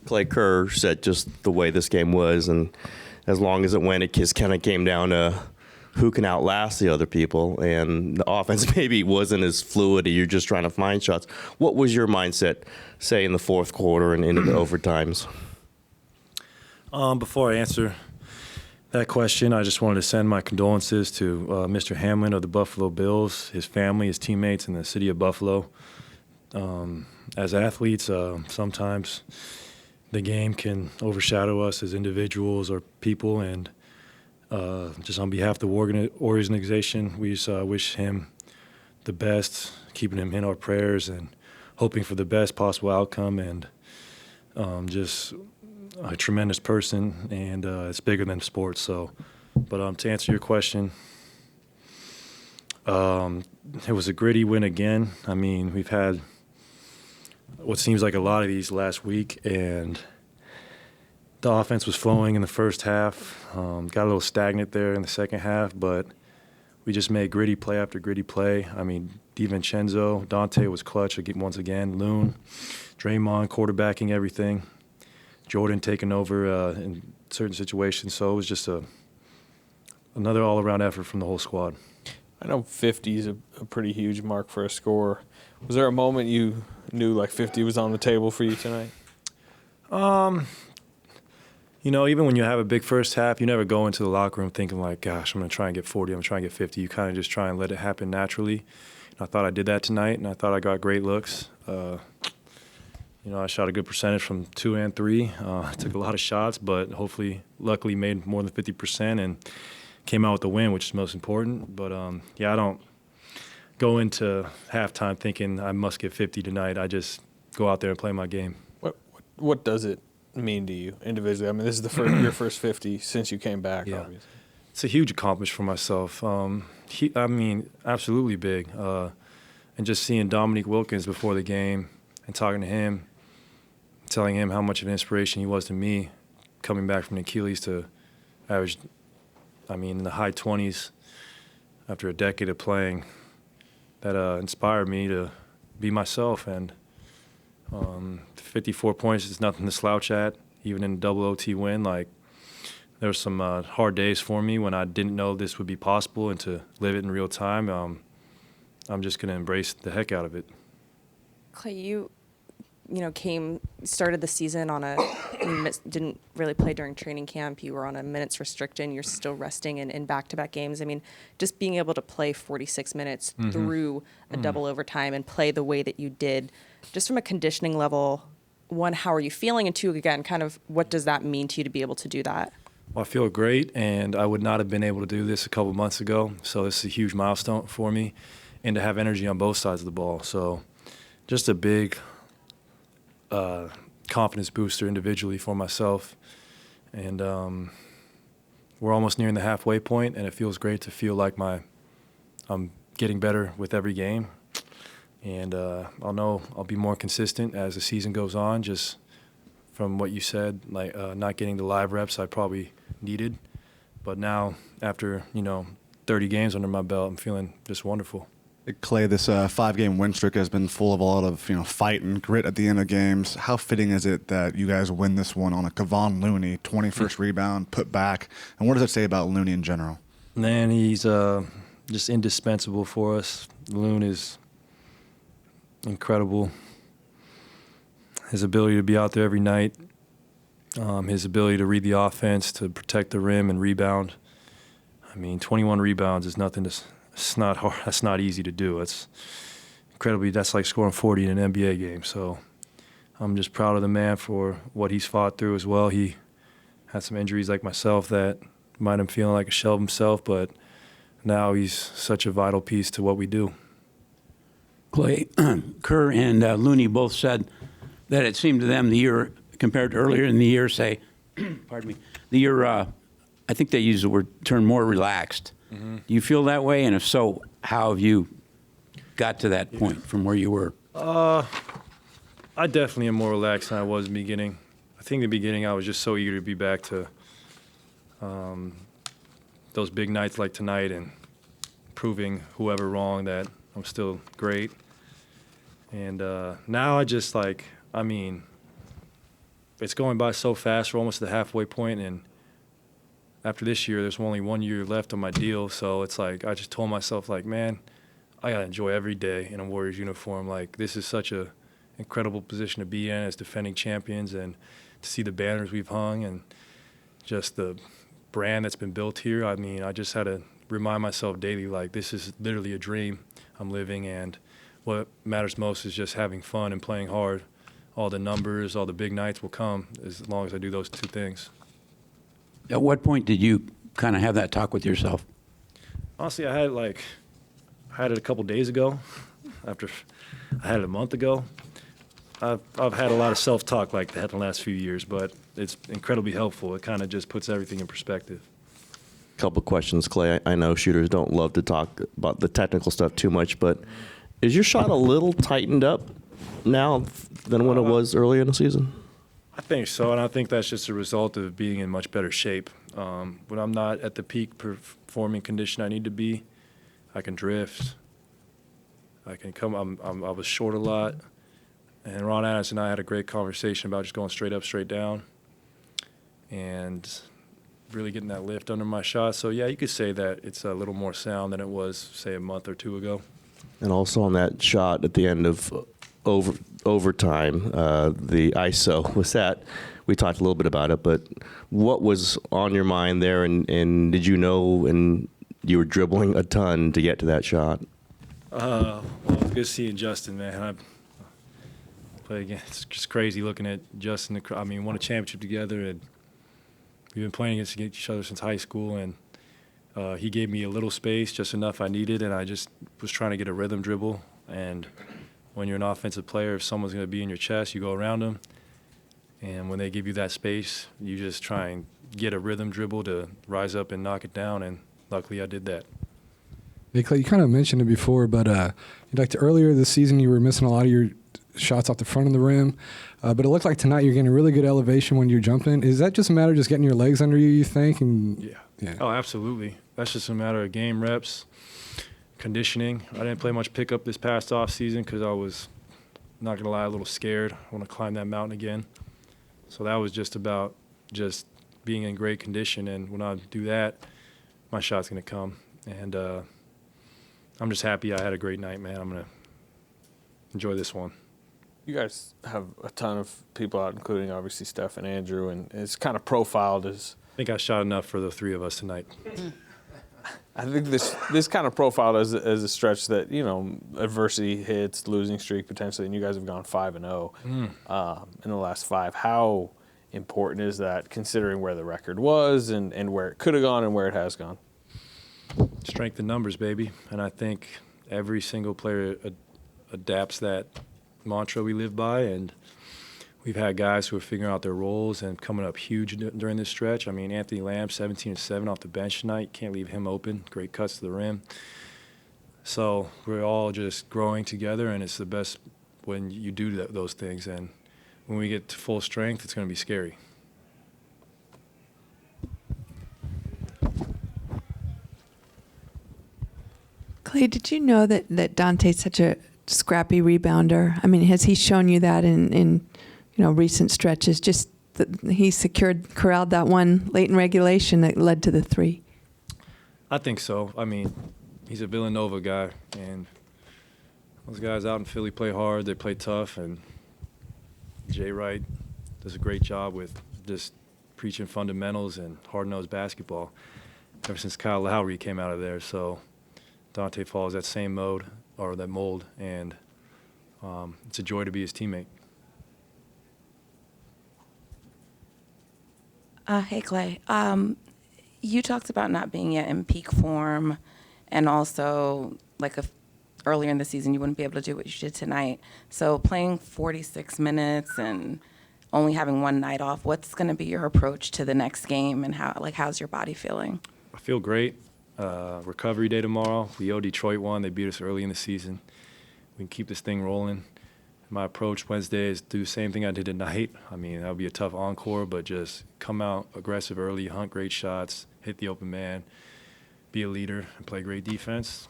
Clay Kerr said just the way this game was, and as long as it went, it just kind of came down to who can outlast the other people, and the offense maybe wasn't as fluid. You're just trying to find shots. What was your mindset, say, in the fourth quarter and into the overtimes? Before I answer that question, I just wanted to send my condolences to Mr. Hamlin of the Buffalo Bills, his family, his teammates in the city of Buffalo. As athletes, sometimes the game can overshadow us as individuals or people, and just on behalf of the organization, we just wish him the best, keeping him in our prayers and hoping for the best possible outcome, and just a tremendous person, and it's bigger than sports. So, but to answer your question, it was a gritty win again. I mean, we've had what seems like a lot of these last week, and the offense was flowing in the first half. Got a little stagnant there in the second half, but we just made gritty play after gritty play. I mean, DiVincenzo, Dante was clutch once again. Loon, Draymond quarterbacking everything. Jordan taking over in certain situations. So it was just another all-around effort from the whole squad. I know 50 is a pretty huge mark for a scorer. Was there a moment you knew like 50 was on the table for you tonight? You know, even when you have a big first half, you never go into the locker room thinking like, gosh, I'm going to try and get 40, I'm going to try and get 50. You kind of just try and let it happen naturally. And I thought I did that tonight, and I thought I got great looks. You know, I shot a good percentage from 2 and 3. I took a lot of shots, but luckily made more than 50% and came out with the win, which is most important. But, yeah, I don't go into halftime thinking I must get 50 tonight. I just go out there and play my game. What does it mean to you individually? I mean, this is your first 50 since you came back, yeah. Obviously. It's a huge accomplishment for myself. I mean, absolutely big. And just seeing Dominique Wilkins before the game and talking to him, telling him how much of an inspiration he was to me, coming back from the Achilles to average, in the high 20s after a decade of playing, that inspired me to be myself. And 54 points is nothing to slouch at, even in a double OT win. Like, there were some hard days for me when I didn't know this would be possible, and to live it in real time, I'm just going to embrace the heck out of it. Clay, you started the season didn't really play during training camp. You were on a minutes restriction. You're still resting in back-to-back games. I mean, just being able to play 46 minutes through a double overtime and play the way that you did, just from a conditioning level, one, how are you feeling? And two, again, kind of what does that mean to you to be able to do that? Well, I feel great, and I would not have been able to do this a couple months ago. So this is a huge milestone for me, and to have energy on both sides of the ball. So just a big confidence booster individually for myself. And we're almost nearing the halfway point, and it feels great to feel like I'm getting better with every game. And I'll be more consistent as the season goes on, just from what you said, like not getting the live reps I probably needed. But now, after 30 games under my belt, I'm feeling just wonderful. Clay, this 5-game win streak has been full of a lot of fight and grit at the end of games. How fitting is it that you guys win this one on a Kevon Looney 21st rebound, put back? And what does it say about Looney in general? Man, he's just indispensable for us. Loon is incredible. His ability to be out there every night, his ability to read the offense, to protect the rim and rebound. 21 rebounds is nothing to. It's not hard. That's not easy to do. It's incredibly. That's like scoring 40 in an NBA game. So I'm just proud of the man for what he's fought through as well. He had some injuries like myself that might him feeling like a shell of himself, but now he's such a vital piece to what we do. Clay, Kerr and Looney both said that it seemed to them the year compared to earlier in the year, say, pardon me, the year, I think they used the term more relaxed. Mm-hmm. Do you feel that way? And if so, how have you got to that point from where you were? I definitely am more relaxed than I was in the beginning. I think in the beginning I was just so eager to be back to those big nights like tonight and proving whoever wrong that I'm still great. And now I just it's going by so fast. We're almost at the halfway point, and after this year, there's only 1 year left on my deal. So it's like I just told myself, like, man, I gotta enjoy every day in a Warriors uniform. Like, this is such a incredible position to be in as defending champions, and to see the banners we've hung and just the brand that's been built here. I mean, I just had to remind myself daily, like, this is literally a dream I'm living, and what matters most is just having fun and playing hard. All the numbers, all the big nights will come as long as I do those two things. At what point did you kind of have that talk with yourself? Honestly, I had it a couple days ago. After I had it a month ago. I've had a lot of self-talk like that in the last few years, but it's incredibly helpful. It kind of just puts everything in perspective. Couple questions, Clay. I know shooters don't love to talk about the technical stuff too much, but is your shot a little tightened up now than when it was earlier in the season? I think so, and I think that's just a result of being in much better shape. When I'm not at the peak performing condition I need to be, I can drift. I can come. I was short a lot, and Ron Adams and I had a great conversation about just going straight up, straight down, and really getting that lift under my shot. So yeah, you could say that it's a little more sound than it was, say, a month or two ago. And also on that shot at the end of overtime, the ISO was that. We talked a little bit about it, but what was on your mind there, and did you know, and you were dribbling a ton to get to that shot? Well, it's good seeing Justin, man. I play again. It's just crazy looking at Justin. I mean, won a championship together, and we've been playing against each other since high school, and he gave me a little space, just enough I needed, and I just was trying to get a rhythm dribble. And when you're an offensive player, if someone's going to be in your chest, you go around them. And when they give you that space, you just try and get a rhythm dribble to rise up and knock it down, and luckily I did that. Hey, Clay, you kind of mentioned it before, but earlier this season you were missing a lot of your shots off the front of the rim, but it looked like tonight you're getting a really good elevation when you're jumping. Is that just a matter of just getting your legs under you think? And Yeah. Oh, absolutely. That's just a matter of game reps, conditioning. I didn't play much pickup this past off season because I was, not going to lie, a little scared. I want to climb that mountain again. So that was just about just being in great condition, and when I do that, my shot's going to come. And I'm just happy I had a great night, man. I'm going to enjoy this one. You guys have a ton of people out, including obviously Steph and Andrew, and it's kind of profiled as. I think I shot enough for the three of us tonight. I think this kind of profiled as a stretch that, you know, adversity hits, losing streak potentially, and you guys have gone 5-0 in the last 5. How important is that, considering where the record was and where it could have gone and where it has gone? Strength in numbers, baby. And I think every single player adapts that mantra we live by, and we've had guys who are figuring out their roles and coming up huge during this stretch. I mean, Anthony Lamb, 17-7 off the bench tonight. Can't leave him open. Great cuts to the rim. So we're all just growing together, and it's the best when you do those things. And when we get to full strength, it's going to be scary. Clay, did you know that Dante's such a scrappy rebounder? I mean, has he shown you that in recent stretches? Just that he corralled that one late in regulation that led to the 3. I think so. I mean, he's a Villanova guy, and those guys out in Philly play hard. They play tough, and Jay Wright does a great job with just preaching fundamentals and hard-nosed basketball ever since Kyle Lowry came out of there. So Dante follows that same mode, or that mold, and it's a joy to be his teammate. Hey, Clay. You talked about not being yet in peak form, and also, earlier in the season, you wouldn't be able to do what you did tonight. So playing 46 minutes and only having one night off, what's going to be your approach to the next game, and how's your body feeling? I feel great. Recovery day tomorrow. We owe Detroit one. They beat us early in the season. We can keep this thing rolling. My approach Wednesday is do the same thing I did tonight. I mean, that'll be a tough encore, but just come out aggressive early, hunt great shots, hit the open man, be a leader, and play great defense.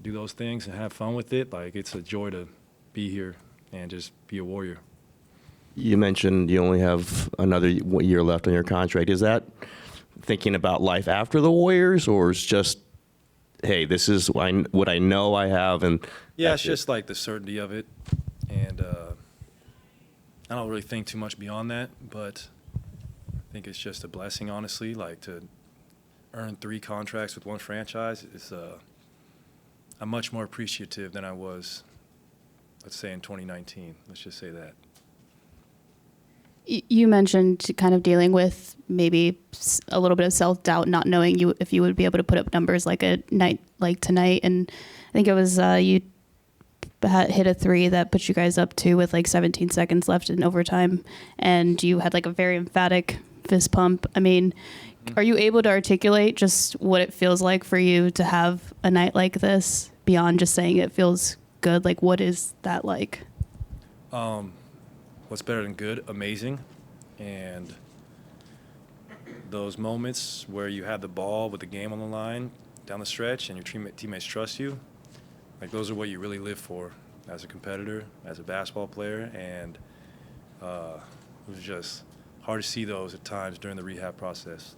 Do those things and have fun with it. It's a joy to be here and just be a warrior. You mentioned you only have another year left on your contract. Is that thinking about life after the Warriors, or is just, hey, this is what I know I have, and Yeah, that's it's just like the certainty of it, and I don't really think too much beyond that. But I think it's just a blessing, honestly. Like to earn 3 contracts with one franchise is I'm much more appreciative than I was, let's say, in 2019. Let's just say that. You mentioned kind of dealing with maybe a little bit of self-doubt, not knowing if you would be able to put up numbers like a night like tonight. And I think it was you hit a 3 that put you guys up 2 with like 17 seconds left in overtime, and you had like a very emphatic fist pump. I mean, are you able to articulate just what it feels like for you to have a night like this beyond just saying it feels good? Like, what is that like? What's better than good? Amazing. And those moments where you have the ball with the game on the line down the stretch and your teammates trust you, like those are what you really live for as a competitor, as a basketball player. And it was just hard to see those at times during the rehab process.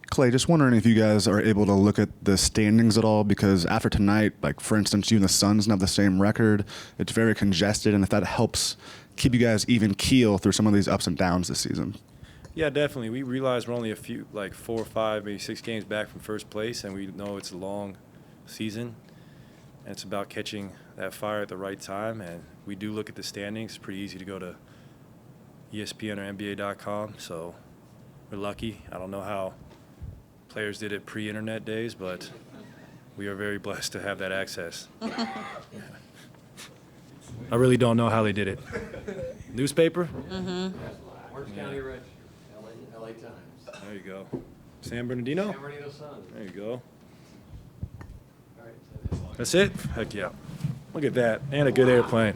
Clay, just wondering if you guys are able to look at the standings at all, because after tonight, like for instance, you and the Suns have the same record. It's very congested, and if that helps keep you guys even keel through some of these ups and downs this season. Yeah, definitely. We realize we're only a few, like 4 or 5, maybe 6 games back from first place, and we know it's a long season, and it's about catching that fire at the right time. And we do look at the standings. It's pretty easy to go to ESPN or NBA.com, so we're lucky. I don't know how players did it pre-internet days, but we are very blessed to have that access. I really don't know how they did it. Newspaper? Mm-hmm. Orange County Register, LA Times. There you go. San Bernardino? San Bernardino Sun. There you go. All right, so That's it? Heck yeah. Look at that. And a good airplane.